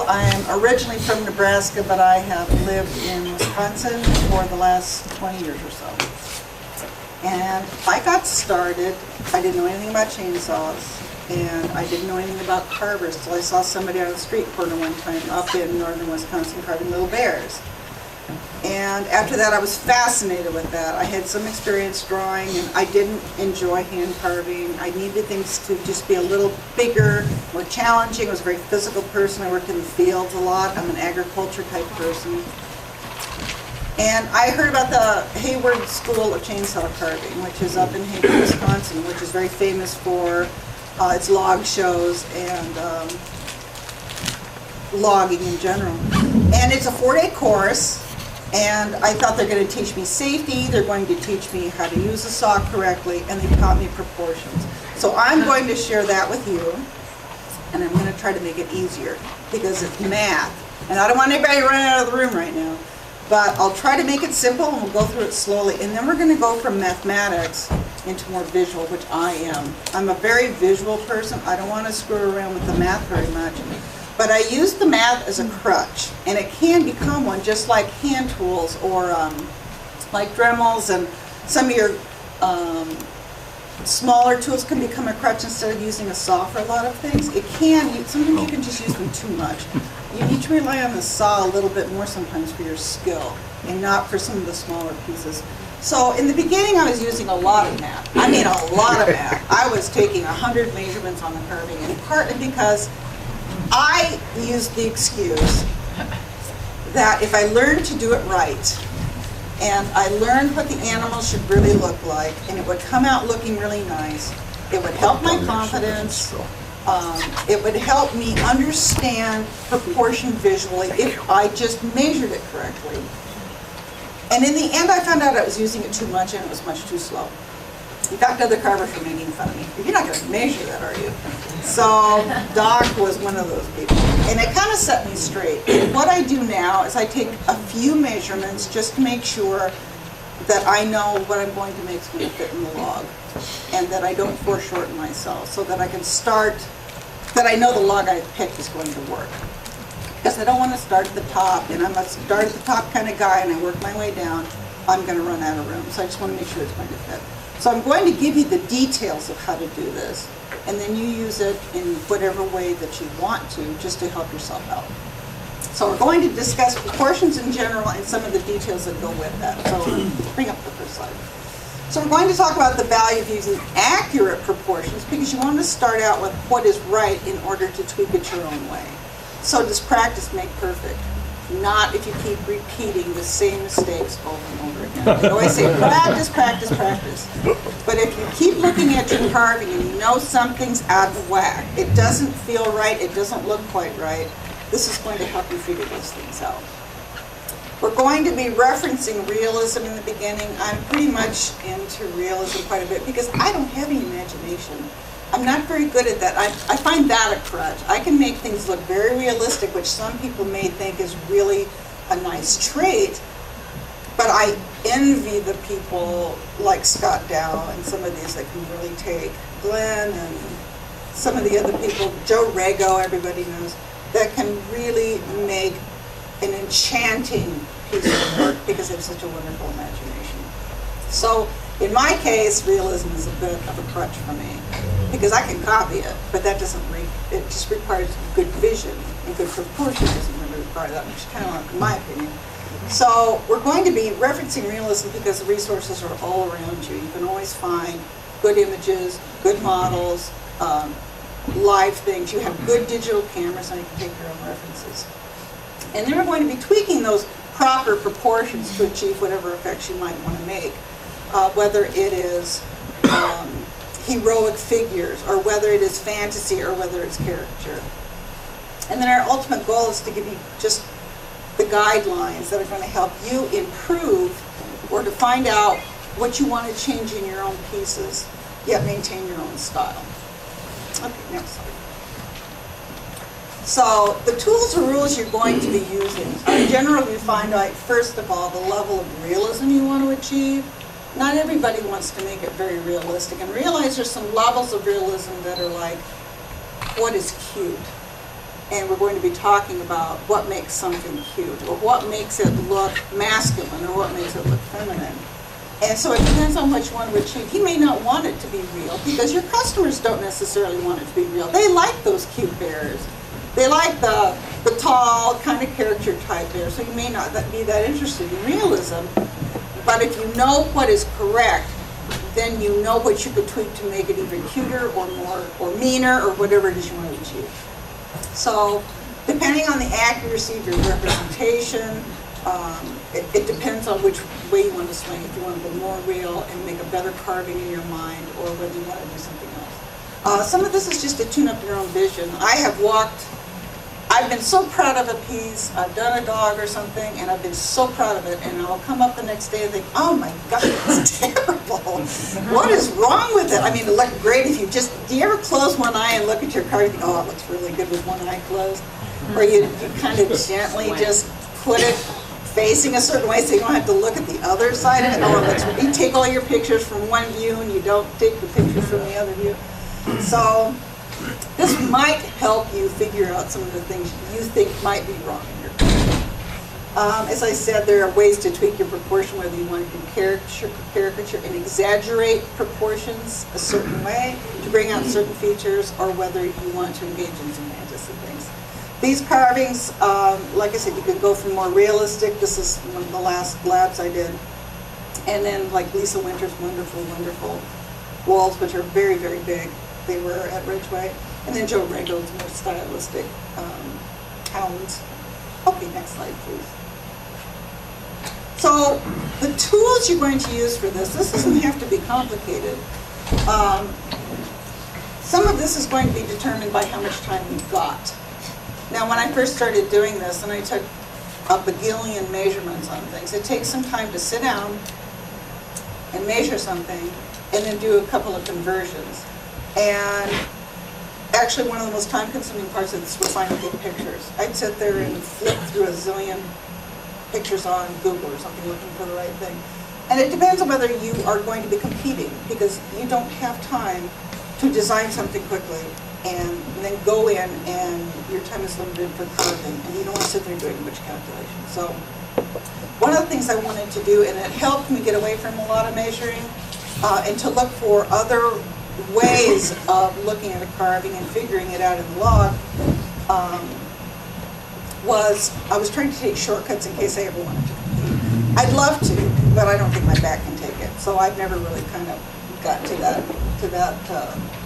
Campbell. I'm originally from Nebraska, but I have lived in Wisconsin for the last 20 years or so. And I got started, I didn't know anything about chainsaws, and I didn't know anything about carvers until I saw somebody on the street corner one time up in northern Wisconsin carving little bears. And after that, I was fascinated with that. I had some experience drawing, and I didn't enjoy hand carving. I needed things to just be a little bigger, more challenging. I was a very physical person. I worked in the fields a lot. I'm an agriculture type person. And I heard about the Hayward School of Chainsaw Carving, which is up in Hayward, Wisconsin, which is very famous for its log shows and logging in general. And it's a 4-day course. And I thought they're going to teach me safety, they're going to teach me how to use the saw correctly, and they taught me proportions. So I'm going to share that with you, and I'm going to try to make it easier, because it's math. And I don't want anybody running out of the room right now. But I'll try to make it simple, and we'll go through it slowly. And then we're going to go from mathematics into more visual, which I am. I'm a very visual person. I don't want to screw around with the math very much. But I use the math as a crutch, and it can become one, just like hand tools or like Dremels, and some of your smaller tools can become a crutch instead of using a saw for a lot of things. It can, sometimes you can just use them too much. You need to rely on the saw a little bit more sometimes for your skill, and not for some of the smaller pieces. So in the beginning I was using a lot of math. I mean a lot of math. I was taking 100 measurements on the carving, and partly because I used the excuse that if I learned to do it right, and I learned what the animal should really look like, and it would come out looking really nice, it would help my confidence, it would help me understand proportion visually if I just measured it correctly. And in the end I found out I was using it too much and it was much too slow. In fact, other carvers were making fun of me. You're not going to measure that, are you? So Doc was one of those people. And it kind of set me straight. And what I do now is I take a few measurements just to make sure that I know what I'm going to make is going to fit in the log. And that I don't foreshorten myself, so that I can start, that I know the log I picked is going to work. Because I don't want to start at the top, and I'm a start at the top kind of guy, and I work my way down. I'm going to run out of room. So I just want to make sure it's going to fit. So I'm going to give you the details of how to do this, and then you use it in whatever way that you want to, just to help yourself out. So we're going to discuss proportions in general and some of the details that go with that. So bring up the first slide. So we're going to talk about the value of using accurate proportions, because you want to start out with what is right in order to tweak it your own way. So does practice make perfect? Not if you keep repeating the same mistakes over and over again. They always say practice, practice, practice. But if you keep looking at your carving and you know something's out of whack, it doesn't feel right, it doesn't look quite right, this is going to help you figure those things out. We're going to be referencing realism in the beginning. I'm pretty much into realism quite a bit because I don't have any imagination. I'm not very good at that. I find that a crutch. I can make things look very realistic, which some people may think is really a nice trait, but I envy the people like Scott Dow and some of these that can really take, Glenn and some of the other people, Joe Rego, everybody knows, that can really make an enchanting piece of work because they have such a wonderful imagination. So in my case, realism is a bit of a crutch for me, because I can copy it, but that doesn't, it just requires good vision, and good proportion doesn't really require that much talent, in my opinion. So we're going to be referencing realism because the resources are all around you. You can always find good images, good models, live things. You have good digital cameras, and you can take your own references. And then we're going to be tweaking those proper proportions to achieve whatever effects you might want to make. Whether it is heroic figures, or whether it is fantasy, or whether it's caricature. And then our ultimate goal is to give you just the guidelines that are going to help you improve, or to find out what you want to change in your own pieces, yet maintain your own style. Okay, next slide. So the tools or rules you're going to be using are generally to find out, first of all, the level of realism you want to achieve. Not everybody wants to make it very realistic, and realize there's some levels of realism that are like, what is cute? and we're going to be talking about what makes something cute, or what makes it look masculine, or what makes it look feminine. And so it depends on which one would choose. He may not want it to be real, because your customers don't necessarily want it to be real. They like those cute bears. They like the tall kind of character type bear, so you may not be that interested in realism. But if you know what is correct, then you know what you could tweak to make it either cuter or more, or meaner, or whatever it is you want to achieve. So depending on the accuracy of your representation, it depends on which way you want to swing. If you want to go more real and make a better carving in your mind, or whether you want to do something else. Some of this is just to tune up your own vision. I've been so proud of a piece. I've done a dog or something, and I've been so proud of it, and I'll come up the next day and think, oh my God, it's terrible. What is wrong with it? I mean, it looked great if do you ever close one eye and look at your card and think, oh, it looks really good with one eye closed? Or you kind of gently just put it facing a certain way so you don't have to look at the other side of it. Oh, you take all your pictures from one view and you don't take the picture from the other view. So this might help you figure out some of the things you think might be wrong in your carving. As I said, there are ways to tweak your proportion, whether you want to do caricature and exaggerate proportions a certain way to bring out certain features, or whether you want to engage in semantics and things. These carvings, like I said, you could go from more realistic. This is one of the last labs I did. And then like Lisa Winter's wonderful, wonderful walls, which are very, very big. They were at Ridgeway. And then Joe Rego's more stylistic hounds. Okay, next slide, please. So the tools you're going to use for this doesn't have to be complicated. Some of this is going to be determined by how much time you've got. Now, when I first started doing this, and I took a bagillion measurements on things, it takes some time to sit down and measure something, and then do a couple of conversions. And actually, one of the most time-consuming parts of this was finding good pictures. I'd sit there and flip through a zillion pictures on Google or something looking for the right thing. And it depends on whether you are going to be competing, because you don't have time to design something quickly and then go in and your time is limited for carving, and you don't want to sit there doing much calculation. So one of the things I wanted to do, and it helped me get away from a lot of measuring, and to look for other ways of looking at a carving and figuring it out in the log, was I was trying to take shortcuts in case I ever wanted to compete. I'd love to, but I don't think my back can take it. So I've never really kind of got to that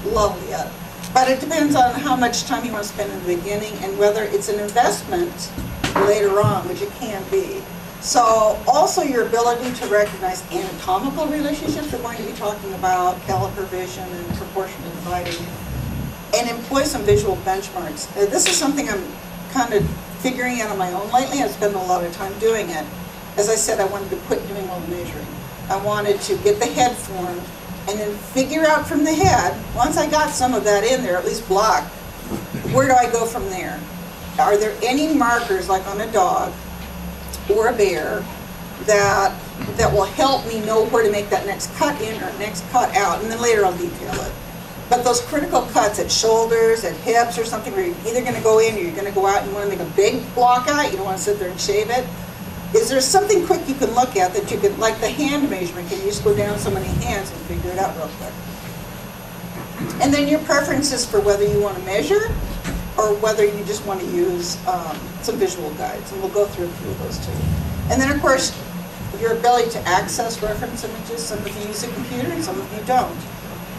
level yet. But it depends on how much time you want to spend in the beginning, and whether it's an investment later on, which it can be. So also your ability to recognize anatomical relationships. We're going to be talking about caliper vision and proportional dividing, and employ some visual benchmarks. This is something I'm kind of figuring out on my own lately. I've spent a lot of time doing it. As I said, I wanted to quit doing all the measuring. I wanted to get the head formed, and then figure out from the head, once I got some of that in there, at least block, where do I go from there? Are there any markers, like on a dog or a bear, that will help me know where to make that next cut in or next cut out, and then later I'll detail it. But those critical cuts at shoulders, at hips, or something where you're either going to go in or you're going to go out and you want to make a big block out, you don't want to sit there and shave it. Is there something quick you can look at that you can, like the hand measurement, can you just go down so many hands and figure it out real quick? And then your preferences for whether you want to measure or whether you just want to use some visual guides, and we'll go through a few of those too. And then of course, your ability to access reference images. Some of you use a computer and some of you don't.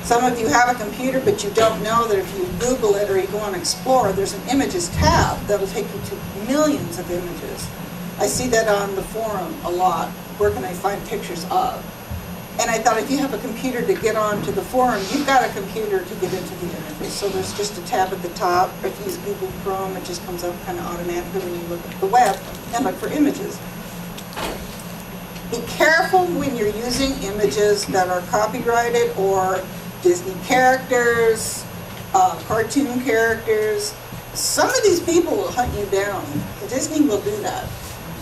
Some of you have a computer, but you don't know that if you Google it or you go on Explore, there's an images tab that will take you to millions of images. I see that on the forum a lot. Where can I find pictures of? And I thought, if you have a computer to get onto the forum, you've got a computer to get into the images. So there's just a tab at the top. If you use Google Chrome, it just comes up kind of automatically when you look at the web and look for images. Be careful when you're using images that are copyrighted or Disney characters, cartoon characters. Some of these people will hunt you down. Disney will do that.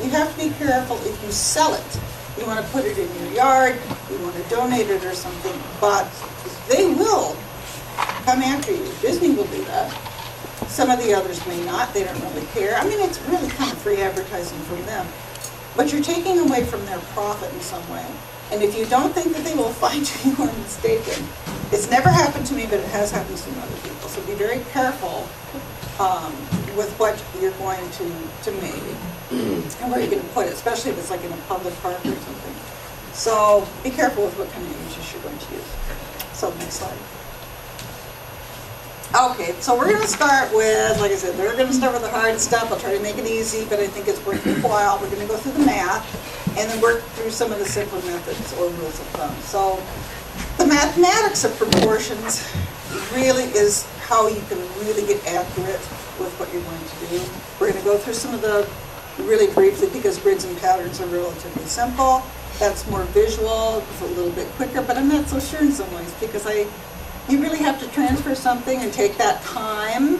You have to be careful if you sell it. You want to put it in your yard, you want to donate it or something, but they will come after you. Disney will do that. Some of the others may not. They don't really care. I mean, it's really kind of free advertising from them. But you're taking away from their profit in some way. And if you don't think that they will find you, you are mistaken. It's never happened to me, but it has happened to some other people. So be very careful with what you're going to make and where you're going to put it, especially if it's like in a public park or something. So be careful with what kind of images you're going to use. So next slide. Okay, so we're going to start with, like I said, we're going to start with the hard stuff. I'll try to make it easy, but I think it's worth a while. We're going to go through the math and then work through some of the simpler methods or rules of thumb. So the mathematics of proportions really is how you can really get accurate with what you're going to do. We're going to go through some of the really briefly because grids and patterns are relatively simple. That's more visual, it's a little bit quicker, but I'm not so sure in some ways because you really have to transfer something and take that time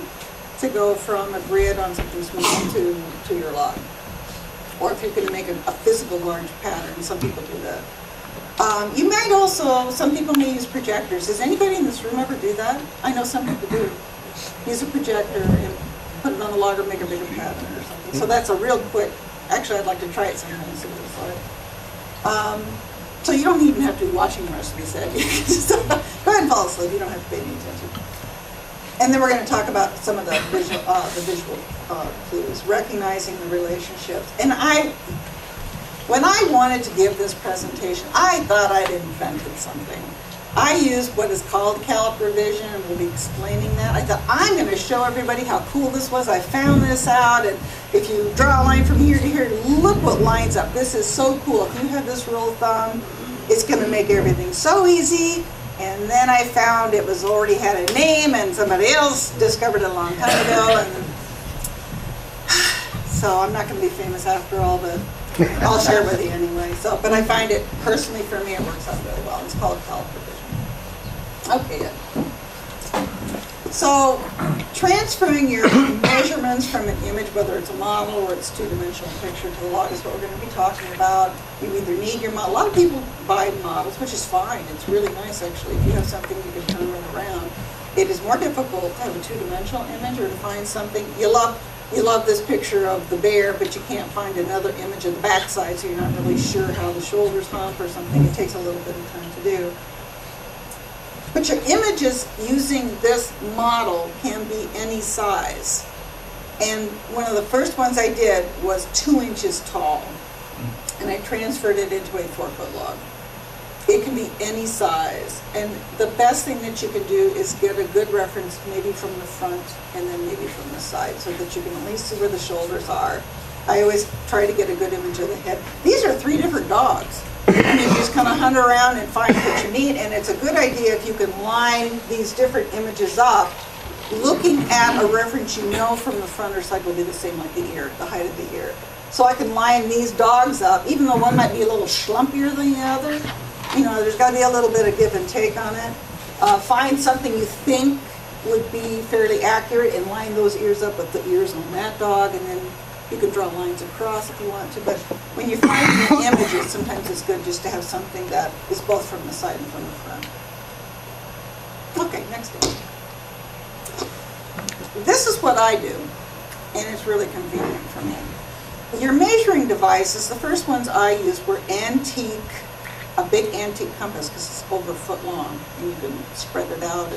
to go from a grid on something smooth to your log. Or if you're going to make a physical large pattern, some people do that. You might also, some people may use projectors. Does anybody in this room ever do that? I know some people do. Use a projector and put it on the log or make a bigger pattern or something. So that's a real quick, actually I'd like to try it sometime and see what it's like. So you don't even have to be watching the rest of this ed. You can just go ahead and fall asleep. You don't have to pay any attention. And then we're going to talk about some of the visual clues, recognizing the relationships. And when I wanted to give this presentation, I thought I'd invented something. I used what is called Caliper vision, and we'll be explaining that. I thought, I'm going to show everybody how cool this was. I found this out, and if you draw a line from here to here, look what lines up. This is so cool. If you have this rule of thumb, it's going to make everything so easy. And then I found it was already had a name, and somebody else discovered it a long time ago. And so I'm not going to be famous after all, but I'll share it with you anyway. So, but I find it personally for me, it works out really well. It's called Caliper vision. Okay, good. So transferring your measurements from an image, whether it's a model or it's two-dimensional picture to the log is what we're going to be talking about. You either need your model. A lot of people buy models, which is fine. It's really nice, actually. If you have something you can turn around. It is more difficult to have a two-dimensional image or to find something. You love this picture of the bear, but you can't find another image of the backside, so you're not really sure how the shoulders hump or something. It takes a little bit of time to do. But your images using this model can be any size. And one of the first ones I did was 2 inches tall. And I transferred it into a 4-foot log. It can be any size. And the best thing that you can do is get a good reference maybe from the front and then maybe from the side so that you can at least see where the shoulders are. I always try to get a good image of the head. These are 3 different dogs. And you just kind of hunt around and find what you need, and it's a good idea if you can line these different images up. Looking at a reference you know from the front or side will be the same, like the ear, the height of the ear. So I can line these dogs up, even though one might be a little schlumpier than the other. You know, there's got to be a little bit of give and take on it. Find something you think would be fairly accurate and line those ears up with the ears on that dog, and then you can draw lines across if you want to, but when you're finding the images, sometimes it's good just to have something that is both from the side and from the front. Okay, next image. This is what I do, and it's really convenient for me. Your measuring devices, the first ones I used were a big antique compass, because it's over a foot long, and you can spread it out,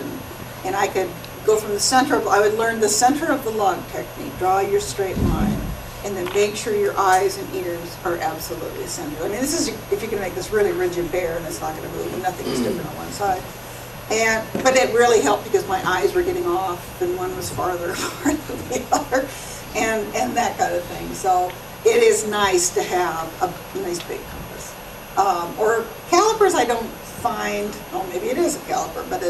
and I could go from the center I would learn the center of the log technique, draw your straight line, and then make sure your eyes and ears are absolutely centered. I mean, this is if you can make this really rigid bear and it's not going to move and nothing is different on one side. But it really helped because my eyes were getting off and one was farther apart than the other and that kind of thing. So it is nice to have a nice big compass. Or calipers I don't find, oh maybe it is a caliper, but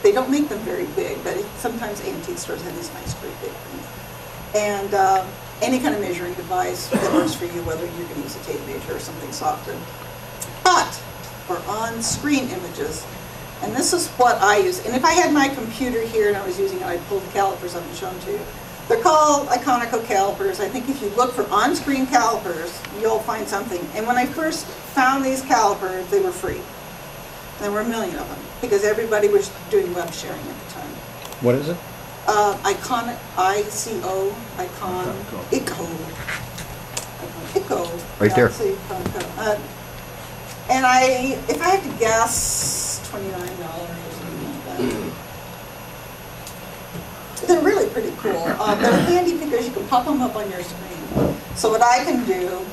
they don't make them very big, but sometimes antique stores have these nice great big things. And any kind of measuring device that works for you, whether you're going to use a tape measure or something softer. But for on-screen images, and this is what I use, and if I had my computer here and I was using it, I'd pull the calipers up and show them to you. They're called Anatomical calipers. I think if you look for on-screen calipers, you'll find something. And when I first found these calipers, they were free. There were a million of them because everybody was doing web sharing at the time. What is it? Icon, I-C-O, Icon, ICO. ICO. Right there. And if I had to guess, $29 or something like that. They're really pretty cool. They're handy because you can pop them up on your screen. So what I can do,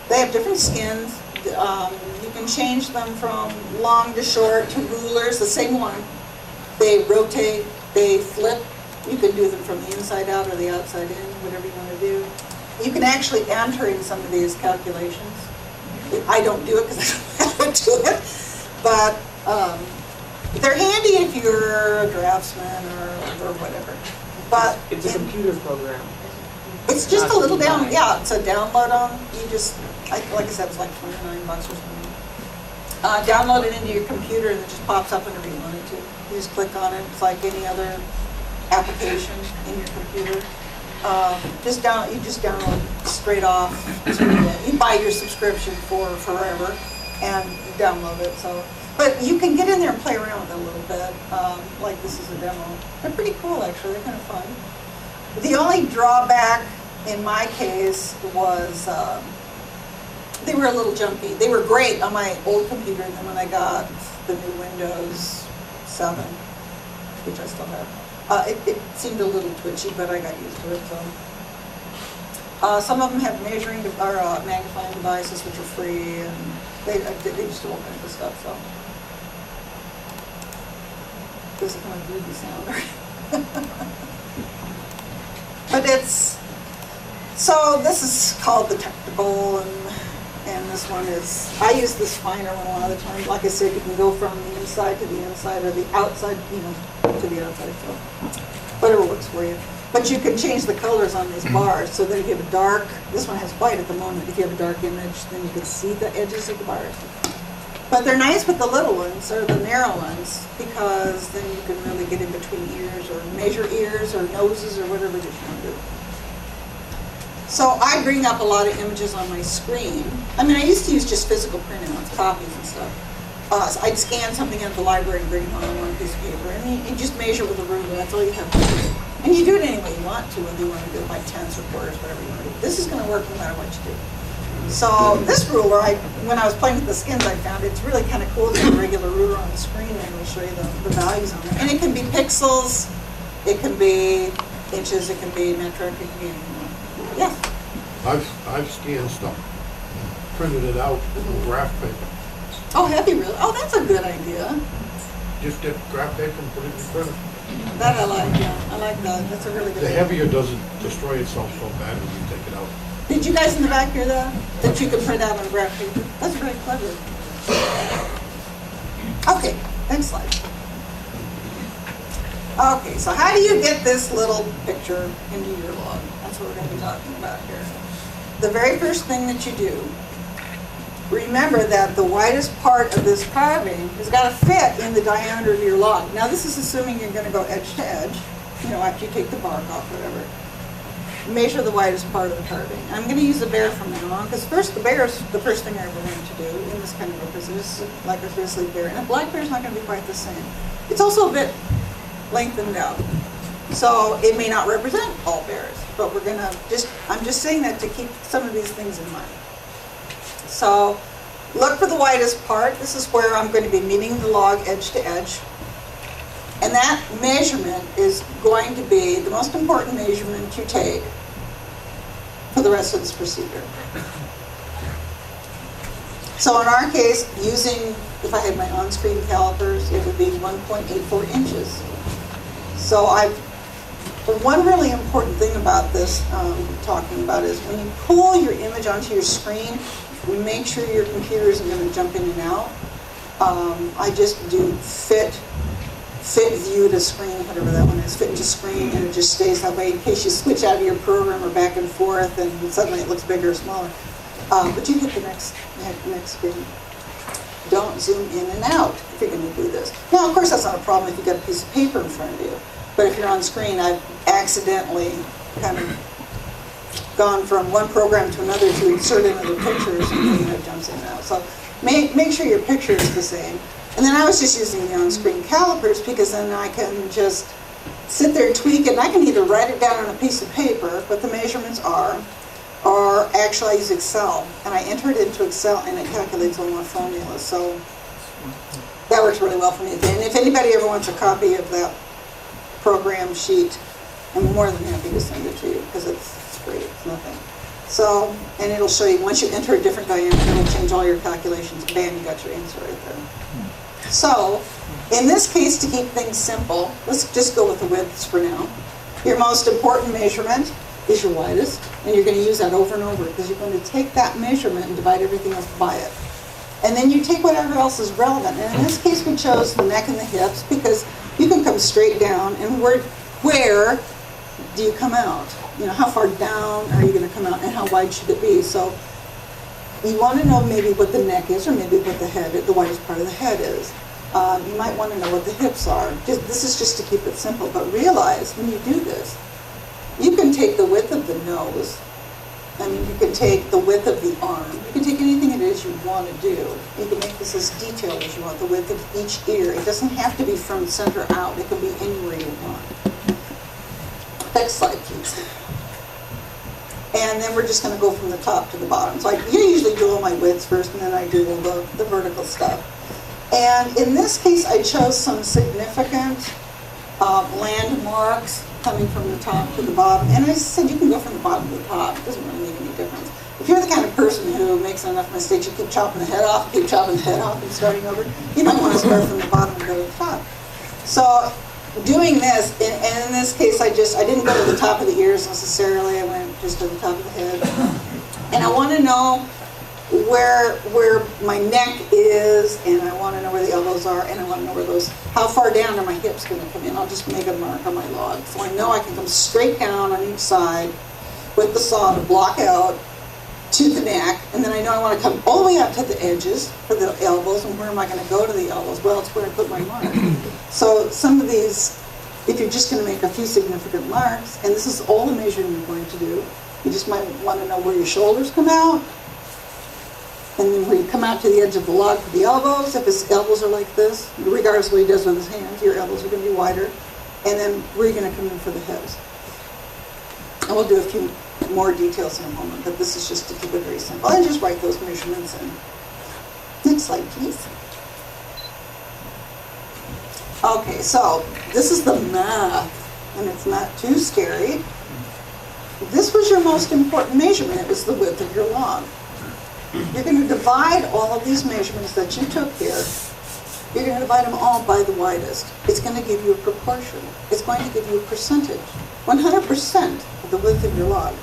they have different skins. You can change them from long to short to rulers, the same one. They rotate, they flip. You can do them from the inside out or the outside in, whatever you want to do. You can actually enter in some of these calculations. I don't do it because I don't know how to do it. But they're handy if you're a draftsman or whatever. But it's a computer program. It's just a little down, yeah, it's a download on, you just, like I said, it's like $29 or something. Download it into your computer and it just pops up whenever you want it to. You just click on it, it's like any other application in your computer. You just download straight off. You buy your subscription for forever and you download it, so. But you can get in there and play around with it a little bit, like this is a demo. They're pretty cool actually, they're kind of fun. The only drawback in my case was they were a little jumpy. They were great on my old computer, and then when I got the new Windows 7, which I still have, it seemed a little twitchy, but I got used to it. So some of them have measuring or magnifying devices, which are free, and they just do all kinds of stuff. So this is kind of groovy sound. But so this is called the technical, and this one is, I use this finer one a lot of the time. Like I said, you can go from the inside to the inside or the outside, to the outside, so whatever works for you. But you can change the colors on these bars, so that if you have a dark, this one has white at the moment, if you have a dark image, then you can see the edges of the bars. But they're nice with the little ones, or the narrow ones, because then you can really get in between ears, or measure ears, or noses, or whatever it is you want to do. So I bring up a lot of images on my screen. I mean, I used to use just physical printouts, copies and stuff. So I'd scan something out of the library and bring it home on one piece of paper, and you just measure with a ruler, that's all you have to do. And you do it any way you want to, whether you want to do it by tenths or quarters, whatever you want to do. This is going to work no matter what you do. So this ruler, when I was playing with the skins, I found it's really kind of cool to have a regular ruler on the screen, and it'll show you the values on it. And it can be pixels, it can be inches, it can be metric, it can be anything. Yes? I've scanned stuff, printed it out in graph paper. Oh, have you really? Oh, that's a good idea. Just get graph paper and put it in the printer. That I like, yeah. I like that. That's a really good The idea. heavier doesn't destroy itself so bad when you take it out. Did you guys in the back hear that? That you can print out on graph paper? That's very clever. Okay, next slide. Okay, so how do you get this little picture into your log? That's what we're going to be talking about here. The very first thing that you do, remember that the widest part of this carving has got to fit in the diameter of your log. Now this is assuming you're going to go edge to edge, after you take the bark off, whatever. Measure the widest part of the carving. I'm going to use a bear from now on, because the bear is the first thing I ever learned to do in this kind of work, because it's like a grizzly bear. And a black bear is not going to be quite the same. It's also a bit lengthened out. So it may not represent all bears, but I'm just saying that to keep some of these things in mind. So look for the widest part. This is where I'm going to be meeting the log edge to edge. And that measurement is going to be the most important measurement you take for the rest of this procedure. So in our case, if I had my on-screen calipers, it would be 1.84 inches. So one really important thing about this talking about is when you pull your image onto your screen, make sure your computer isn't going to jump in and out. I just do fit view to screen, whatever that one is, fit to screen, and it just stays that way in case you switch out of your program or back and forth and suddenly it looks bigger or smaller. But you hit the next screen. Don't zoom in and out if you're going to do this. Now, of course, that's not a problem if you've got a piece of paper in front of you. But if you're on screen, I've accidentally kind of gone from one program to another to insert in other pictures, and it jumps in and out. So make sure your picture is the same. And then I was just using the on-screen calipers because then I can just sit there and tweak it, and I can either write it down on a piece of paper, what the measurements are, or actually I use Excel, and I enter it into Excel, and it calculates all my formulas. So that works really well for me. And if anybody ever wants a copy of that program sheet, I'm more than happy to send it to you, because it's free, it's nothing. So, and it'll show you, once you enter a different diameter, it'll change all your calculations. Bam, you got your answer right there. So, in this case, to keep things simple, let's just go with the widths for now. Your most important measurement is your widest, and you're going to use that over and over, because you're going to take that measurement and divide everything else by it. And then you take whatever else is relevant. And in this case, we chose the neck and the hips, because you can come straight down, and where do you come out? You know, how far down are you going to come out, and how wide should it be? So you want to know maybe what the neck is, or maybe what the widest part of the head is. You might want to know what the hips are. This is just to keep it simple, but realize when you do this, you can take the width of the nose, I mean, you can take the width of the arm, you can take anything it is you want to do. You can make this as detailed as you want, the width of each ear. It doesn't have to be from center out, it can be anywhere you want. Next slide, please. And then we're just going to go from the top to the bottom. So I usually do all my widths first, and then I do all the vertical stuff. And in this case, I chose some significant landmarks coming from the top to the bottom. And I said you can go from the bottom to the top. It doesn't really make any difference. If you're the kind of person who makes enough mistakes, you keep chopping the head off, keep chopping the head off and starting over, you might want to start from the bottom and go to the top. So doing this, and in this case, I didn't go to the top of the ears necessarily. I went just to the top of the head. And I want to know where my neck is, and I want to know where the elbows are, and I want to know how far down are my hips going to come in. I'll just make a mark on my log. So I know I can come straight down on each side with the saw to block out to the neck, and then I know I want to come all the way up to the edges for the elbows, and where am I going to go to the elbows? Well, it's where I put my mark. So some of these, if you're just going to make a few significant marks, and this is all the measuring you're going to do, you just might want to know where your shoulders come out, and then where you come out to the edge of the log for the elbows. If his elbows are like this, regardless of what he does with his hands, your elbows are going to be wider, and then where you're going to come in for the hips. And we'll do a few more details in a moment, but this is just to keep it very simple. And just write those measurements in. Next slide, please. Okay, so this is the math, and it's not too scary. This was your most important measurement. It was the width of your log. You're going to divide all of these measurements that you took here. You're going to divide them all by the widest. It's going to give you a proportion. It's going to give you a percentage. 100% of the width of your log,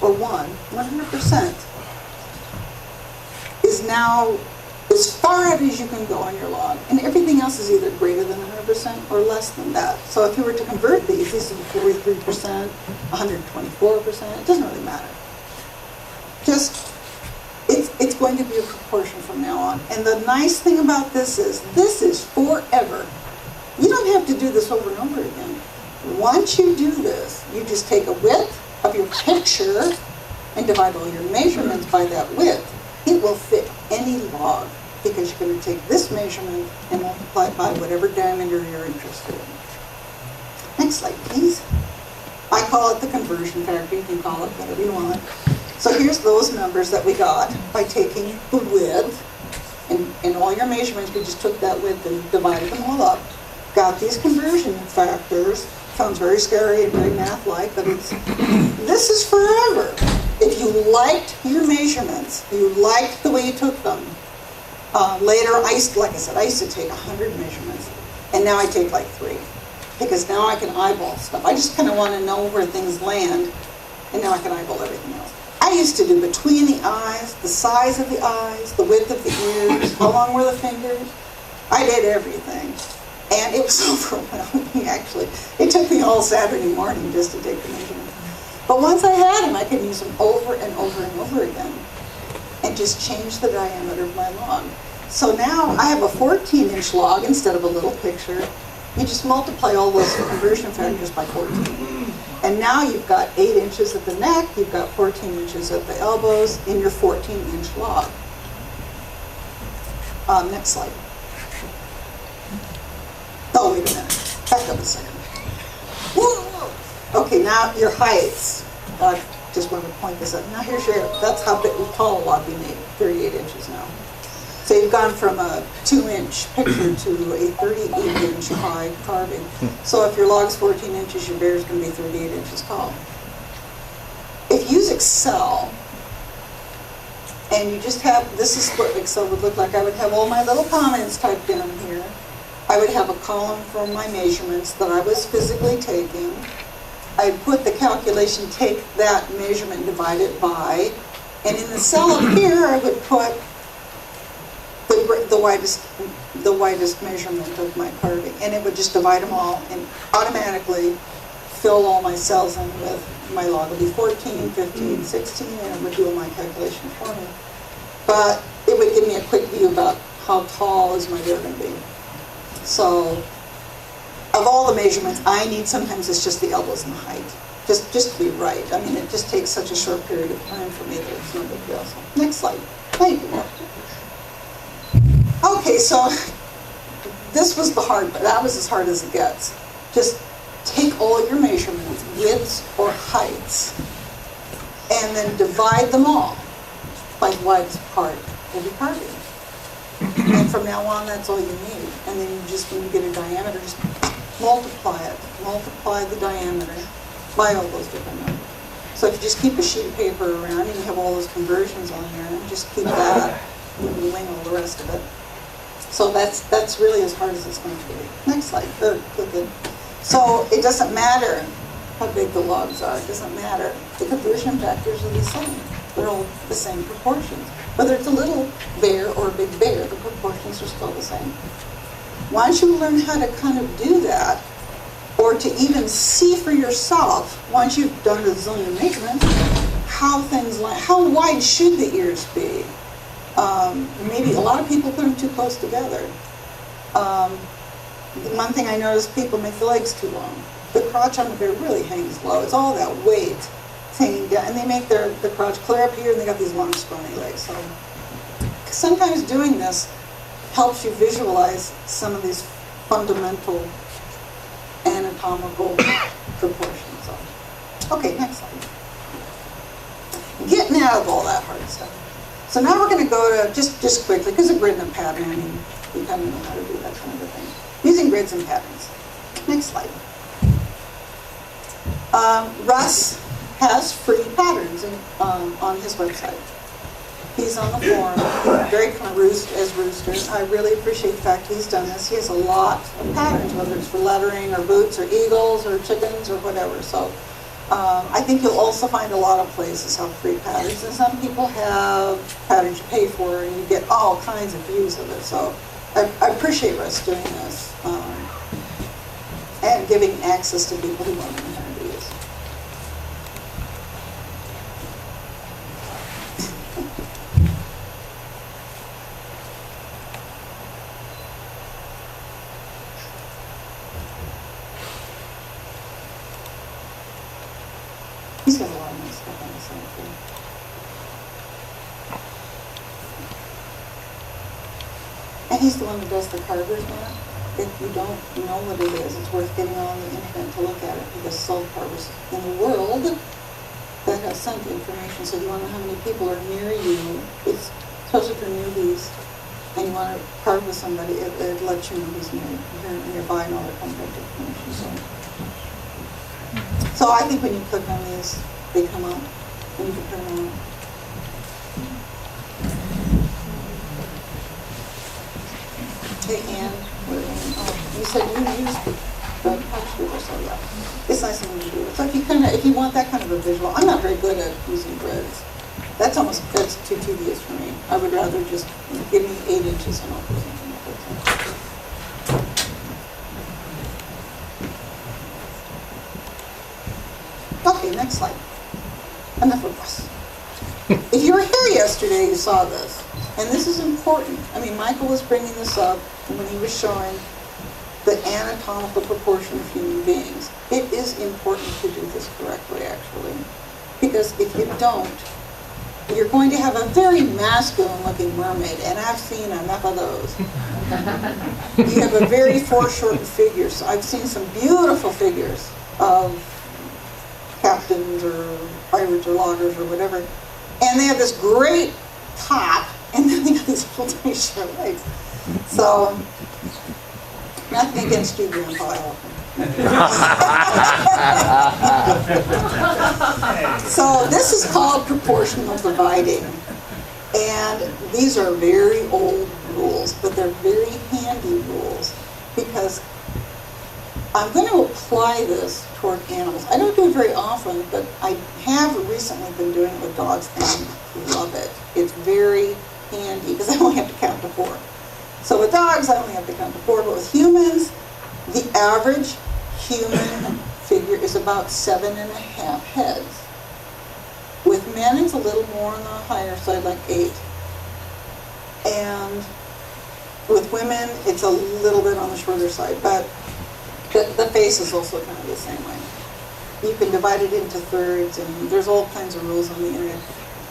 or 100% is now as far out as you can go on your log. And everything else is either greater than 100% or less than that. So if you were to convert these would be 43%, 124%, it doesn't really matter. Just, it's going to be a proportion from now on. And the nice thing about this is forever. You don't have to do this over and over again. Once you do this, you just take a width of your picture and divide all your measurements by that width. It will fit any log, because you're going to take this measurement and multiply it by whatever diameter you're interested in. Next slide, please. I call it the conversion factor. You can call it whatever you want. So here's those numbers that we got by taking the width and all your measurements. We just took that width and divided them all up. Got these conversion factors. Sounds very scary and very math-like, but this is forever. If you liked your measurements, you liked the way you took them, later, like I said, I used to take 100 measurements, and now I take like 3, because now I can eyeball stuff. I just kind of want to know where things land, and now I can eyeball everything else. I used to do between the eyes, the size of the eyes, the width of the ears, how long were the fingers. I did everything. And it was overwhelming, actually. It took me all Saturday morning just to take the measurements. But once I had them, I could use them over and over and over again and just change the diameter of my log. So now I have a 14-inch log instead of a little picture. You just multiply all those conversion factors by 14. And now you've got 8 inches at the neck, you've got 14 inches at the elbows in your 14-inch log. Next slide. Oh, wait a minute. Back up a second. Okay, now your heights. Just want to point this out. Now here's your, that's how big, tall a log we made, 38 inches now. So you've gone from a 2-inch picture to a 38-inch high carving. So if your log's 14 inches, your bear's going to be 38 inches tall. If you use Excel, and you just have, this is what Excel would look like. I would have all my little comments typed in here. I would have a column for my measurements that I was physically taking. I'd put the calculation, take that measurement, divide it by, and in the cell up here, I would put the widest measurement of my carving, and it would just divide them all and automatically fill all my cells in with my log. It would be 14, 15, 16, and it would do all my calculation for me. But it would give me a quick view about how tall is my bear going to be. So, of all the measurements I need, sometimes it's just the elbows and the height. Just to be right. I mean, it just takes such a short period of time for me that it's no big deal. So, next slide. Thank you. Okay, so this was the hard part. That was as hard as it gets. Just take all your measurements, widths or heights, and then divide them all by the widest part of your carving. And from now on, that's all you need. And then you just, when you get a diameter, just multiply it. Multiply the diameter by all those different numbers. So if you just keep a sheet of paper around and you have all those conversions on there, and just keep that, you can wing all the rest of it. So that's really as hard as it's going to be. Next slide. Good. So it doesn't matter how big the logs are. It doesn't matter. The conversion factors are the same. They're all the same proportions. Whether it's a little bear or a big bear, the proportions are still the same. Once you learn how to kind of do that, or to even see for yourself, once you've done a zillion measurements, how things like, how wide should the ears be? Maybe a lot of people put them too close together. One thing I noticed, people make the legs too long. The crotch on the bear really hangs low. It's all that weight hanging down, and they make the crotch clear up here, and they got these long, scrawny legs. So sometimes doing this helps you visualize some of these fundamental anatomical proportions. So, okay, next slide. Getting out of all that hard stuff. So now we're going to go to, just quickly, because of grid and pattern, I mean, we kind of know how to do that kind of a thing. Using grids and patterns. Next slide. Russ has free patterns on his website. He's on the forum. He's very kind of as Rooster. I really appreciate the fact he's done this. He has a lot of patterns, whether it's for lettering or boots or eagles or chickens or whatever. So I think you'll also find a lot of places have free patterns, and some people have patterns you pay for, and you get all kinds of views of it. So I appreciate Russ doing this and giving access to people who want to know how to do this. He's got a lot of nice stuff on the site too. And he's the one that does the carvers now. If you don't know what it is, it's worth getting on the internet to look at it, because soul carvers in the world that have sent information. So if you want to know how many people are near you, it's especially for newbies, and you want to carve with somebody, it lets you know who's nearby and all that contact information. So I think when you click on these, they come up, and you can turn them on. Hey, Ann, you said you used the touch reader, so yeah, it's nice of you to do it. So if you want that kind of a visual, I'm not very good at using grids. That's too tedious for me. I would rather just give me 8 inches and I'll do something with it. Okay, next slide. Enough of us. If you were here yesterday, you saw this. And this is important. I mean, Michael was bringing this up when he was showing the anatomical proportion of human beings. It is important to do this correctly, actually. Because if you don't, you're going to have a very masculine-looking mermaid, and I've seen enough of those. You have a very foreshortened figure. So I've seen some beautiful figures of hybrids or loggers or whatever. And they have this great top, and then they got these little tiny short legs. So, nothing against you, Grandpa. So this is called proportional dividing. And these are very old rules, but they're very handy rules because I'm going to apply this toward animals. I don't do it very often, but I have recently been doing it with dogs and love it. It's very handy because I only have to count to 4. So with dogs, I only have to count to 4, but with humans, the average human figure is about 7.5 heads. With men, it's a little more on the higher side, like 8. And with women, it's a little bit on the shorter side, but the face is also kind of the same way. You can divide it into thirds, and there's all kinds of rules on the internet.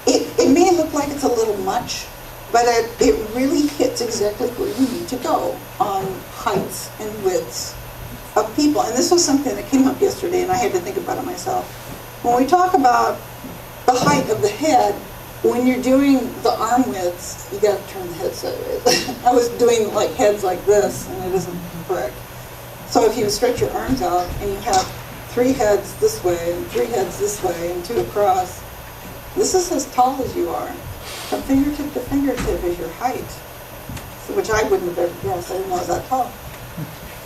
It may look like it's a little much, but it really hits exactly where you need to go on heights and widths of people. And this was something that came up yesterday, and I had to think about it myself. When we talk about the height of the head, when you're doing the arm widths, you got to turn the head sideways. I was doing like heads like this, and it isn't correct. So if you stretch your arms out and you have 3 heads this way and 3 heads this way and 2 across, this is as tall as you are. From fingertip to fingertip is your height, which I wouldn't have ever guessed. I didn't know I was that tall.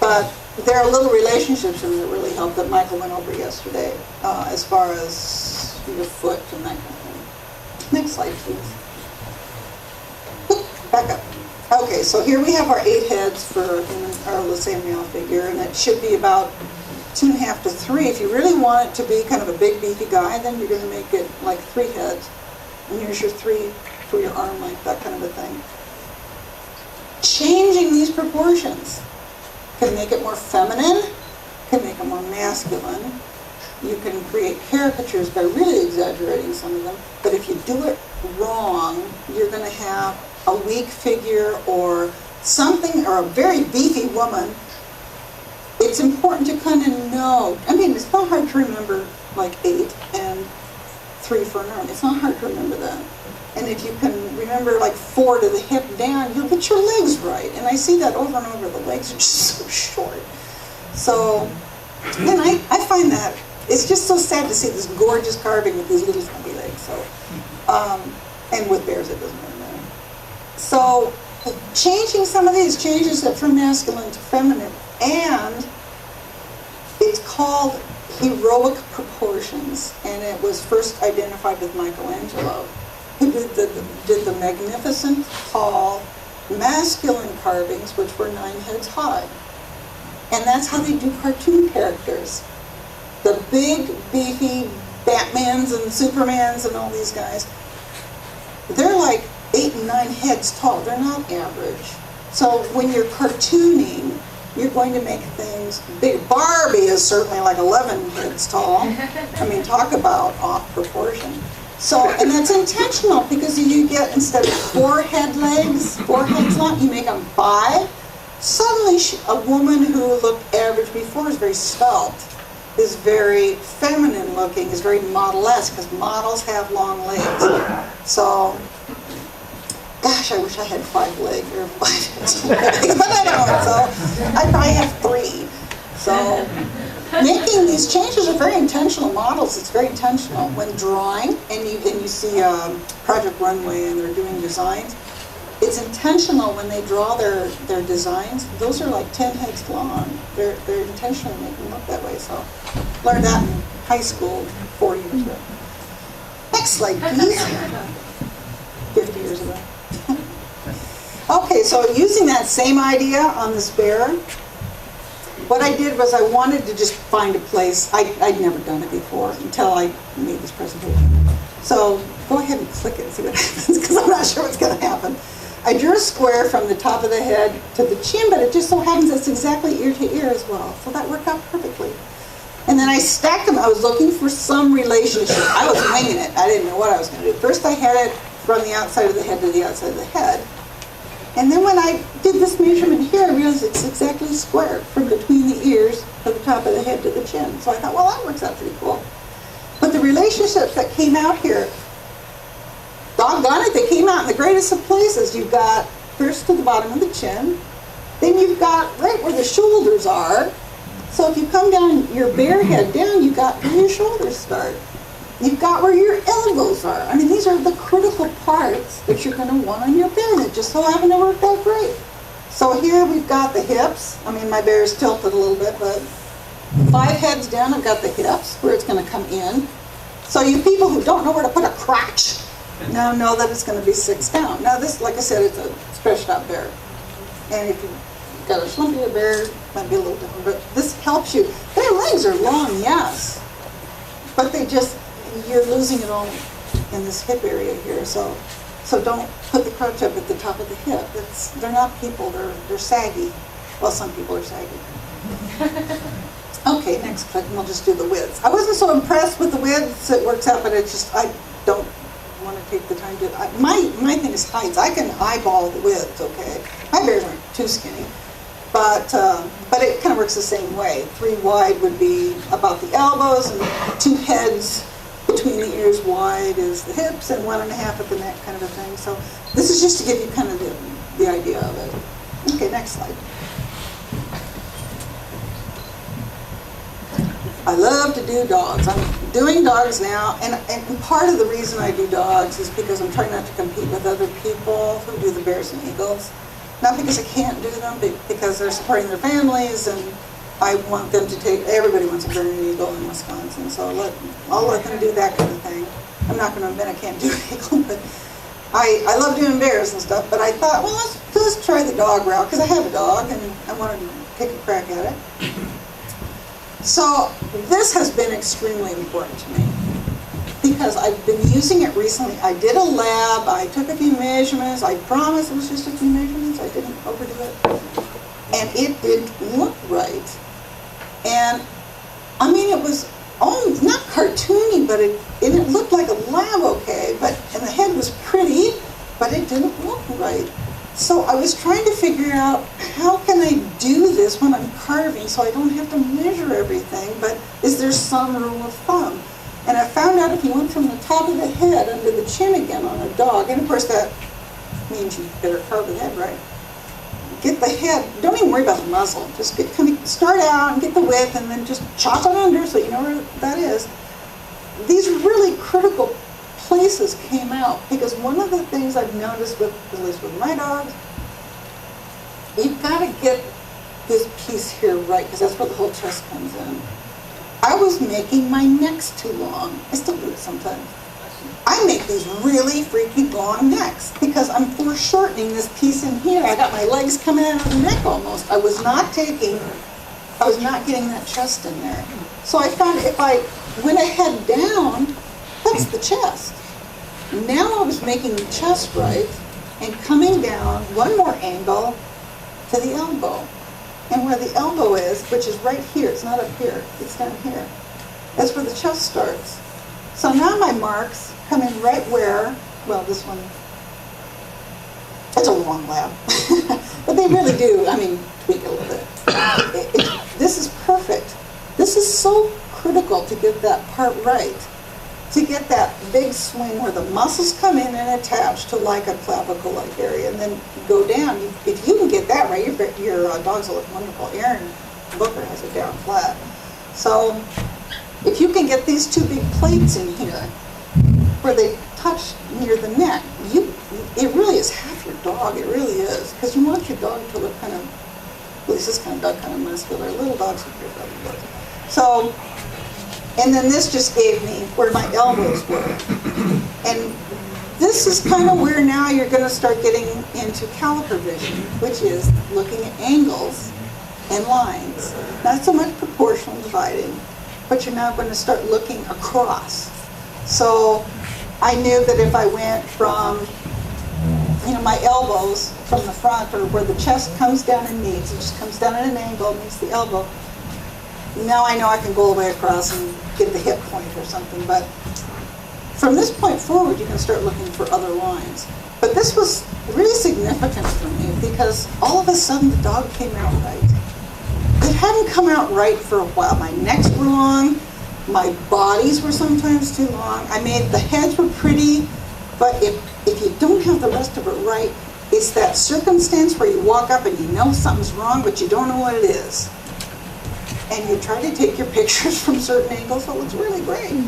But there are little relationships in there that really help that Michael went over yesterday, as far as your foot and that kind of thing. Next slide, please. Back up. Okay, so here we have our 8 heads for a human, or let's say a male figure, and it should be about 2.5 to 3. If you really want it to be kind of a big, beefy guy, then you're going to make it like 3 heads. And here's your 3 for your arm length, that kind of a thing. Changing these proportions can make it more feminine, can make it more masculine. You can create caricatures by really exaggerating some of them, but if you do it wrong, you're going to have a weak figure or something, or a very beefy woman. It's important to kind of know. I mean, it's not hard to remember like 8 and 3 for an arm. It's not hard to remember that. And if you can remember like 4 to the hip down, you'll get your legs right. And I see that over and over. The legs are just so short. So, and I find that it's just so sad to see this gorgeous carving with these little stumpy legs. So, and with bears, it doesn't really matter. So, changing some of these changes it from masculine to feminine, and it's called heroic proportions, and it was first identified with Michelangelo, who did the magnificent, tall, masculine carvings, which were 9 heads high. And that's how they do cartoon characters. The big, beefy Batmans and Supermans and all these guys, they're like 8 and 9 heads tall. They're not average. So when you're cartooning, you're going to make things big. Barbie is certainly like 11 heads tall. I mean, talk about off proportion. So, and that's intentional because you get, instead of 4 head legs, 4 heads long, you make them 5. Suddenly, a woman who looked average before is very svelte, is very feminine looking, is very model-esque, because models have long legs. So, gosh, I wish I had 5 legs or 5 heads. But I don't, so I probably have 3. So, making these changes are very intentional models. It's very intentional. When drawing, and you see Project Runway and they're doing designs, it's intentional when they draw their designs. Those are like 10 heads long. They're intentionally making them look that way. So, learned that in high school 4 years ago. Next slide, please. 50 years ago. Okay, so using that same idea on this bear, what I did was I wanted to just find a place. I'd never done it before until I made this presentation. So go ahead and click it and see what happens, because I'm not sure what's going to happen. I drew a square from the top of the head to the chin, but it just so happens it's exactly ear to ear as well. So that worked out perfectly. And then I stacked them. I was looking for some relationship. I was winging it. I didn't know what I was going to do. First I had it from the outside of the head to the outside of the head. And then when I did this measurement here, I realized it's exactly square from between the ears to the top of the head to the chin. So I thought, well, that works out pretty cool. But the relationships that came out here, doggone it, they came out in the greatest of places. You've got first to the bottom of the chin, then you've got right where the shoulders are. So if you come down your bare head down, you've got where your shoulders start. You've got where your elbows are. I mean, these are the critical parts that you're going to want on your bear, and it just so happened to work out great. So here we've got the hips. I mean, my bear is tilted a little bit, but 5 heads down, I've got the hips where it's going to come in. So you people who don't know where to put a crotch now know that it's going to be 6 down. Now this, like I said, it's a stretched out bear. And if you've got a schlumpier bear, it might be a little different, but this helps you. Their legs are long, yes, but they just, you're losing it all in this hip area here. So don't put the crotch up at the top of the hip. They're not people, they're saggy. Well, some people are saggy. Okay, next click, and we'll just do the widths. I wasn't so impressed with the widths, it works out, but it's just, I don't want to take the time to, my thing is heights. I can eyeball the widths, okay? My bears aren't too skinny, but it kind of works the same way. 3 wide would be about the elbows, and 2 heads between the ears wide is the hips, and 1.5 at the neck, kind of a thing. So this is just to give you kind of the idea of it. Okay, next slide. I love to do dogs. I'm doing dogs now, and part of the reason I do dogs is because I'm trying not to compete with other people who do the bears and eagles. Not because I can't do them, but because they're supporting their families, and I want them to take, everybody wants a bear and an eagle in Wisconsin, so I'll let them do that kind of thing. I'm not going to admit I can't do an eagle, but I love doing bears and stuff, but I thought, well, let's try the dog route, because I have a dog, and I wanted to take a crack at it. So this has been extremely important to me because I've been using it recently. I did a lab, I took a few measurements, I promise it was just a few measurements, I didn't overdo it, and it didn't look right. And I mean, it was not cartoony, but it looked like a lab okay, and the head was pretty, but it didn't look right. So I was trying to figure out, how can I do this when I'm carving so I don't have to measure everything, but is there some rule of thumb? And I found out if you went from the top of the head under the chin again on a dog, and of course that means you better carve the head right. Get the head, don't even worry about the muzzle, just start out and get the width and then just chop it under so you know where that is. These really critical places came out because one of the things I've noticed at least with my dogs, you've got to get this piece here right because that's where the whole chest comes in. I was making my necks too long. I still do it sometimes. I make these really freaking long necks because I'm foreshortening this piece in here. I got my legs coming out of the neck almost. I was not getting that chest in there. So I found if I went a head down, that's the chest. Now I was making the chest right and coming down one more angle to the elbow. And where the elbow is, which is right here, it's not up here, it's down here. That's where the chest starts. So now my marks come in right where, well, this one, it's a long lab. But they really do, I mean, tweak a little bit. This is perfect. This is so critical to get that part right. To get that big swing where the muscles come in and attach to like a clavicle-like area and then go down. If you can get that right, your dogs will look wonderful. Aaron Booker has it down flat. So if you can get these 2 big plates in here where they touch near the neck, it really is half your dog. It really is. Because you want your dog to look kind of, at least this kind of dog, kind of muscular. Little dogs with your dog. So, and then this just gave me where my elbows were. And this is kind of where now you're going to start getting into caliper vision, which is looking at angles and lines. Not so much proportional dividing, but you're now going to start looking across. So I knew that if I went from, my elbows from the front, or where the chest comes down and meets, it just comes down at an angle, meets the elbow. Now I know I can go all the way across and get the hip point or something, but from this point forward, you can start looking for other lines. But this was really significant for me because all of a sudden the dog came out right. It hadn't come out right for a while. My necks were long, My bodies were sometimes too long. I made, the heads were pretty, but if you don't have the rest of it right, it's that circumstance where you walk up and you know something's wrong, but you don't know what it is. And you try to take your pictures from certain angles, so it looks really great.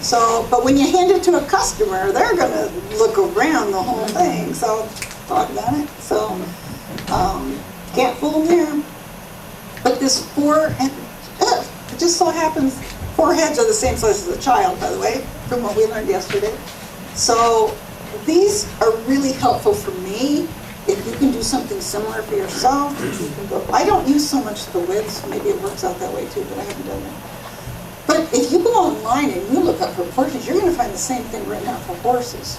So, but when you hand it to a customer, they're gonna look around the whole thing, so talk about it. So, can't fool them there. But this it just so happens, 4 heads are the same size as a child, by the way, from what we learned yesterday. So these are really helpful for me. If you can do something similar for yourself, if you can go, I don't use so much the widths, maybe it works out that way too, but I haven't done it. But if you go online and you look up proportions, you're going to find the same thing written out for horses.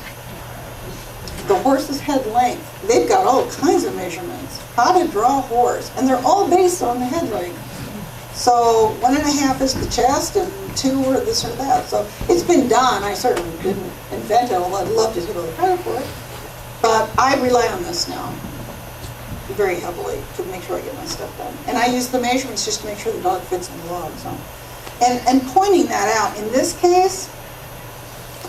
The horse's head length, they've got all kinds of measurements. How to draw a horse, and they're all based on the head length. So 1.5 is the chest, and 2 or this or that. So it's been done. I certainly didn't invent it, although I'd love to take all the credit for it. But I rely on this now very heavily to make sure I get my stuff done. And I use the measurements just to make sure the dog fits in the log. So. And pointing that out, in this case,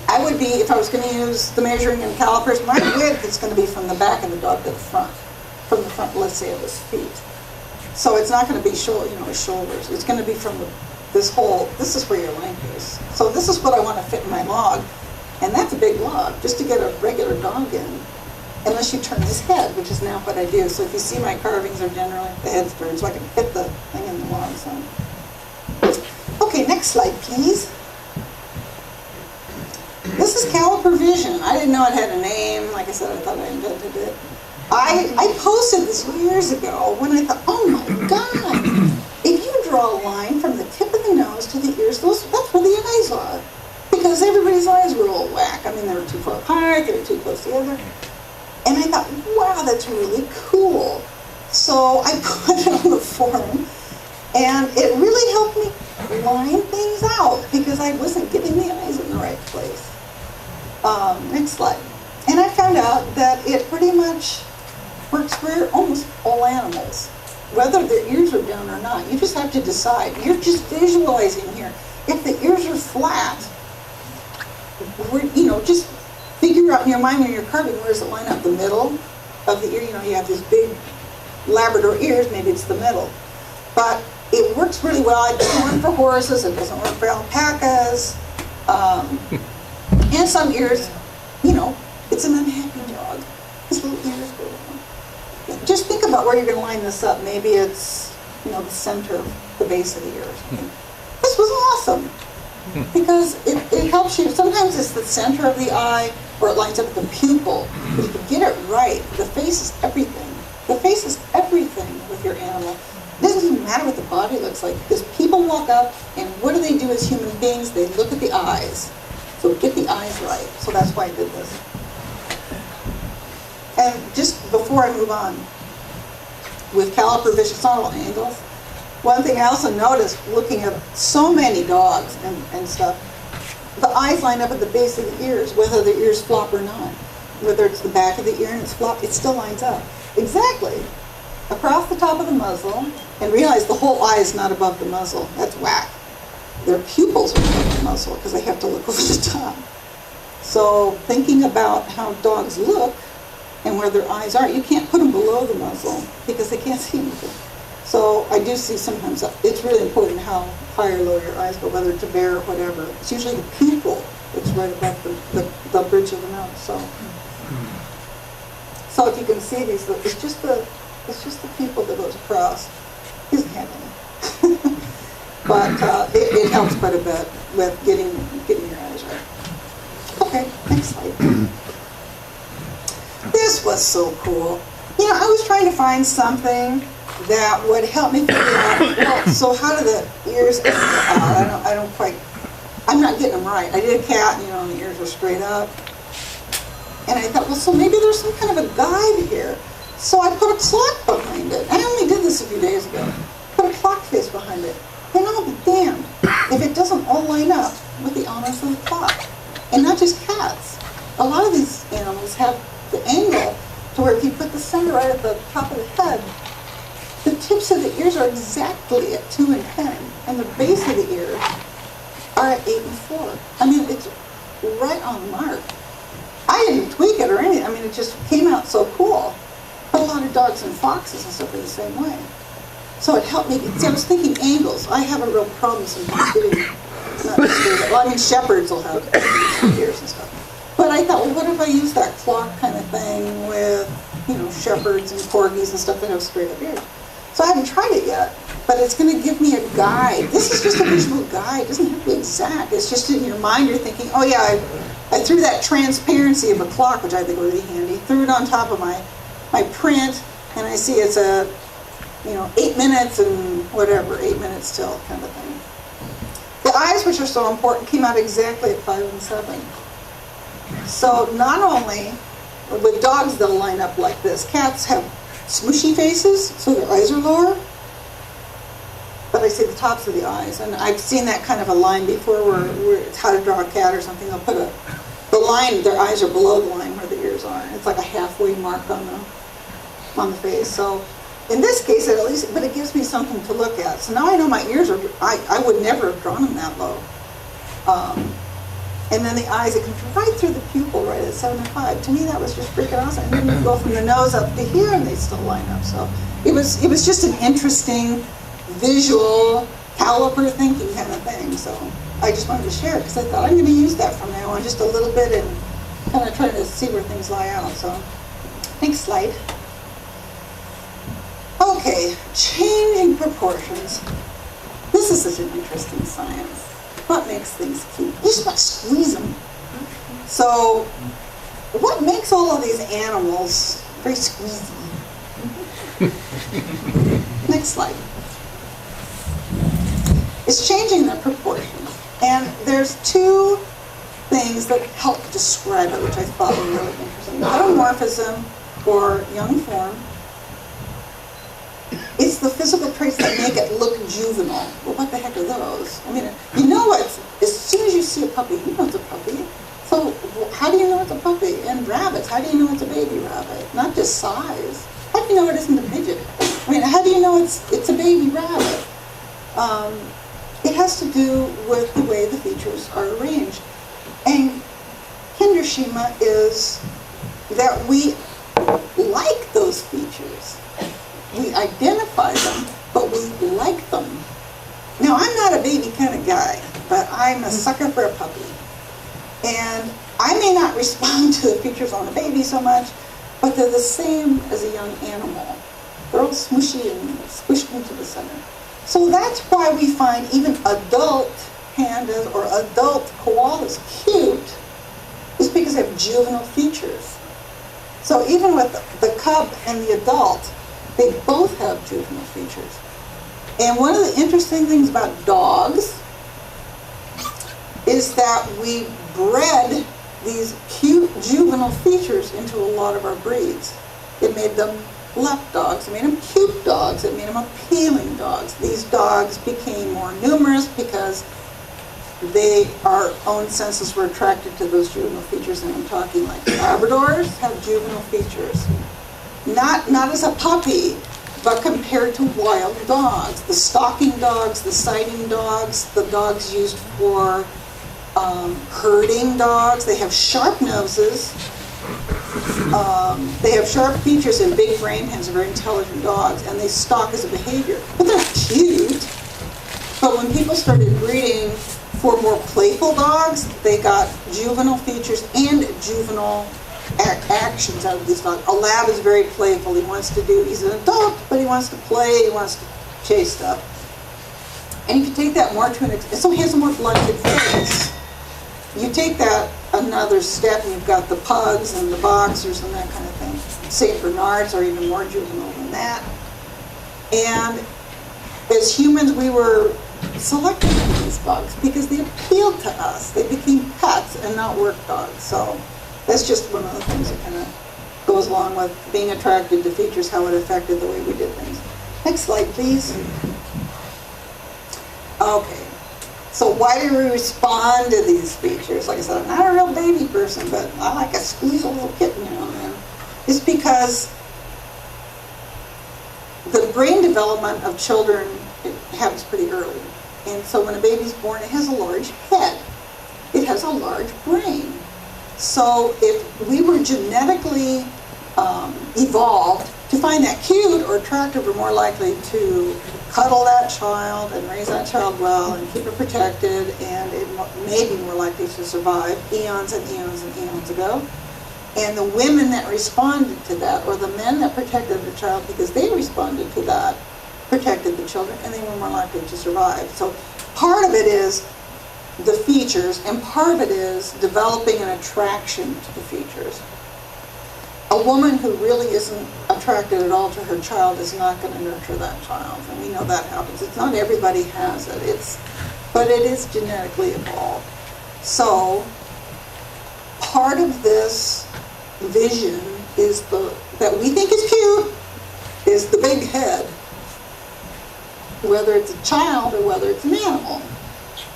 I would be, if I was going to use the measuring in calipers, my width is going to be from the back of the dog to the front. From the front, let's say, of his feet. So it's not going to be his shoulders. It's going to be from this is where your length is. So this is what I want to fit in my log. And that's a big log, just to get a regular dog in. Unless you turn his head, which is now what I do. So if you see my carvings are generally, the head's turned, so I can fit the thing in the log. So. Okay, next slide, please. This is Caliper Vision. I didn't know it had a name. Like I said, I thought I invented it. I posted this years ago when I thought, oh my God, if you draw a line from the tip of the nose to the ears, that's where the eyes are. Because everybody's eyes were all whack. I mean, they were too far apart, they were too close together. And I thought, wow, that's really cool. So I put it on the forum, and it really helped me line things out because I wasn't getting the eyes in the right place. Next slide. And I found out that it pretty much works for almost all animals, whether their ears are down or not. You just have to decide. You're just visualizing here. If the ears are flat, just figure out in your mind when you're carving, where does it line up? The middle of the ear, you have these big Labrador ears, maybe it's the middle. But it works really well. It doesn't work for horses, it doesn't work for alpacas. And some ears, it's an unhappy dog. His little ears go down. Just think about where you're going to line this up. Maybe it's, the center of the base of the ear or something. This was awesome. Because it helps you. Sometimes it's the center of the eye, or it lines up with the pupil. But if you get it right, the face is everything. The face is everything with your animal. It doesn't even matter what the body looks like, because people walk up, and what do they do as human beings? They look at the eyes. So get the eyes right. So that's why I did this. And just before I move on, with Caliper Vision, it's not all angles. One thing I also noticed, looking at so many dogs and stuff, the eyes line up at the base of the ears, whether the ears flop or not. Whether it's the back of the ear and it's flopped, it still lines up. Exactly. Across the top of the muzzle, and realize the whole eye is not above the muzzle. That's whack. Their pupils are above the muzzle because they have to look over the top. So thinking about how dogs look and where their eyes are, you can't put them below the muzzle because they can't see anything. So I do see sometimes it's really important how high or low your eyes go, whether it's a bear or whatever. It's usually the pupil that's right above the bridge of the nose. So if you can see these, it's just the pupil that goes across. Isn't happening. But it helps quite a bit with getting your eyes right. Okay, next slide. This was so cool. I was trying to find something that would help me figure out, well, so how do the ears end out? I'm not getting them right. I did a cat, and the ears were straight up. And I thought, well, so maybe there's some kind of a guide here. So I put a clock behind it. I only did this a few days ago. Put a clock face behind it. And I'll be damned if it doesn't all line up with the honors of the clock. And not just cats. A lot of these animals have the angle to where if you put the center right at the top of the head, the tips of the ears are exactly at 2 and 10, and the base of the ear are at 8 and 4. I mean, it's right on the mark. I didn't tweak it or anything. I mean, it just came out so cool. But a lot of dogs and foxes and stuff are the same way. So it helped me. See, I was thinking angles. I have a real problem sometimes getting, not straight. Well, I mean, shepherds will have ears and stuff. But I thought, well, what if I use that clock kind of thing with, you know, shepherds and corgis and stuff that have straight up ears? So I haven't tried it yet, but it's going to give me a guide. This is just a visual guide. It doesn't have to be exact. It's just in your mind. You're thinking, oh yeah, I threw that transparency of a clock, which I think would be handy, threw it on top of my print, and I see it's a, you know, 8 minutes and whatever, 8 minutes till kind of thing. The eyes, which are so important, came out exactly at 5 and 7. So not only, with dogs they'll line up like this. Cats have smushy faces, so their eyes are lower. But I see the tops of the eyes, and I've seen that kind of a line before where it's how to draw a cat or something. They'll put the line, their eyes are below the line where the ears are. It's like a halfway mark on the face. So in this case, at least, but it gives me something to look at. So now I know my ears are, I would never have drawn them that low. And then the eyes, it comes right through the pupil right at 7 and 5. To me, that was just freaking awesome. And then you go from the nose up to here, and they still line up. So it was just an interesting visual caliper thinking kind of thing. So I just wanted to share it because I thought I'm going to use that from now on just a little bit and kind of try to see where things lie out. So next slide. Okay, changing proportions. This is such an interesting science. What makes things cute? You just want to squeeze them. So what makes all of these animals very squeezy? Next slide. It's changing their proportions. And there's two things that help describe it, which I thought were really interesting. Metamorphism, or young form. It's the physical traits that make it look juvenile. Well, what the heck are those? I mean, you know what? As soon as you see a puppy, you know it's a puppy. So how do you know it's a puppy? And rabbits, how do you know it's a baby rabbit? Not just size. How do you know it isn't a midget? I mean, how do you know it's a baby rabbit? It has to do with the way the features are arranged. And Kinderschema is that we like those features. We identify them, but we like them. Now, I'm not a baby kind of guy, but I'm a sucker for a puppy. And I may not respond to the features on a baby so much, but they're the same as a young animal. They're all smushy and squished into the center. So that's why we find even adult pandas or adult koalas cute, is because they have juvenile features. So even with the cub and the adult, they both have juvenile features. And one of the interesting things about dogs is that we bred these cute juvenile features into a lot of our breeds. It made them lap dogs, it made them cute dogs, it made them appealing dogs. These dogs became more numerous because our own senses were attracted to those juvenile features, and I'm talking like Labradors have juvenile features. Not as a puppy, but compared to wild dogs. The stalking dogs, the sighting dogs, the dogs used for herding dogs, they have sharp noses, they have sharp features and big brain hands, are very intelligent dogs, and they stalk as a behavior. But they're cute. But when people started breeding for more playful dogs, they got juvenile features and juvenile actions out of these dogs. A lab is very playful. He's an adult, but he wants to play, he wants to chase stuff. And you can take that more to an extent. So he has a more blunted face. You take that another step, and you've got the pugs and the boxers and that kind of thing. St. Bernards are even more juvenile than that. And as humans, we were selected for these dogs because they appealed to us. They became pets and not work dogs. So that's just one of the things that kind of goes along with being attracted to features, how it affected the way we did things. Next slide, please. Okay, so why do we respond to these features? Like I said, I'm not a real baby person, but I like to squeeze a little kitten now and then. It's because the brain development of children happens pretty early. And so when a baby's born, it has a large head. It has a large brain. So if we were genetically evolved to find that cute or attractive, we're more likely to cuddle that child and raise that child well and keep it protected, and it may be more likely to survive eons and eons and eons ago. And the women that responded to that, or the men that protected the child because they responded to that, protected the children, and they were more likely to survive. So part of it is the features, and part of it is developing an attraction to the features. A woman who really isn't attracted at all to her child is not going to nurture that child, and we know that happens. It's not everybody has it, but it is genetically evolved. So part of this vision is that we think is cute is the big head, whether it's a child or whether it's an animal.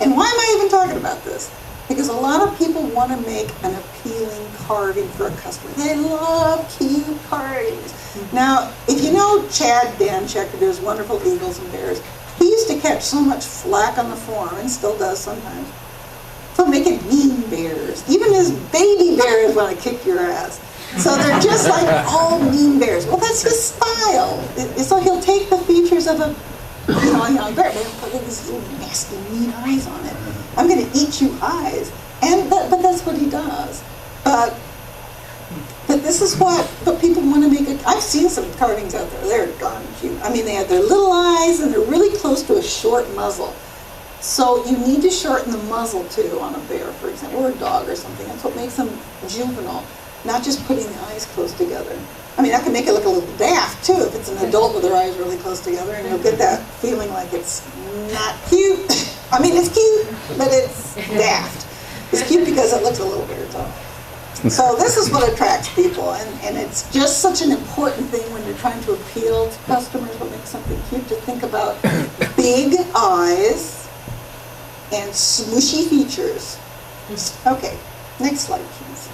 And why am I even talking about this? Because a lot of people want to make an appealing carving for a customer. They love cute carvings. Now, if you know Chad Dancheck, who does wonderful eagles and bears, he used to catch so much flack on the forum, and still does sometimes, for making mean bears. Even his baby bears want to kick your ass. So they're just like all mean bears. Well, that's his style. So he'll take the features of a young bear, but he'll put these little nasty, mean eyes on it. I'm going to eat you eyes. But that's what he does. But this is what people want to make it. I've seen some carvings out there. They're darn cute. I mean, they have their little eyes, and they're really close to a short muzzle. So you need to shorten the muzzle, too, on a bear, for example, or a dog or something. That's what makes them juvenile, not just putting the eyes close together. I mean, that can make it look a little daft, too, if it's an adult with their eyes really close together, and you'll get that feeling like it's not cute. I mean, it's cute, but it's daft. It's cute because it looks a little weird, so. So this is what attracts people, and it's just such an important thing when you're trying to appeal to customers, what makes something cute, to think about big eyes and smooshy features. Okay, next slide, please.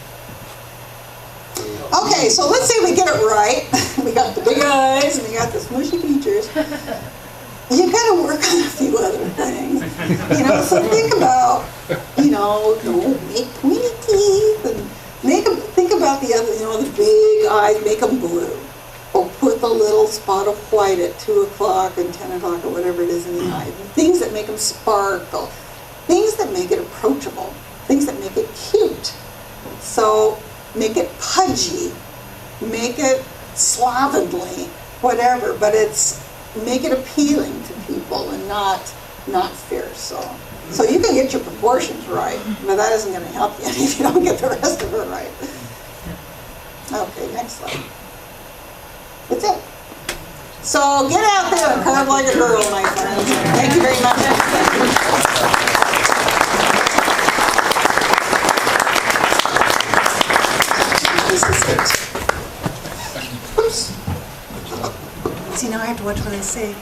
Okay, so let's say we get it right. We got the big eyes and we got the smooshy features. You got to work on a few other things. So think about, don't make pointy teeth, and think about the other, the big eyes, make them blue. Or put the little spot of white at 2 o'clock and 10 o'clock or whatever it is in the eye. Things that make them sparkle. Things that make it approachable. Things that make it cute. So make it pudgy. Make it slovenly. Whatever. But make it appealing to people and not fierce. So you can get your proportions right, but that isn't going to help you if you don't get the rest of it right. Okay, next slide. That's it. So get out there and carve like a girl, my friends. Thank you very much. This is it. Oops. See, now I have to watch what I say.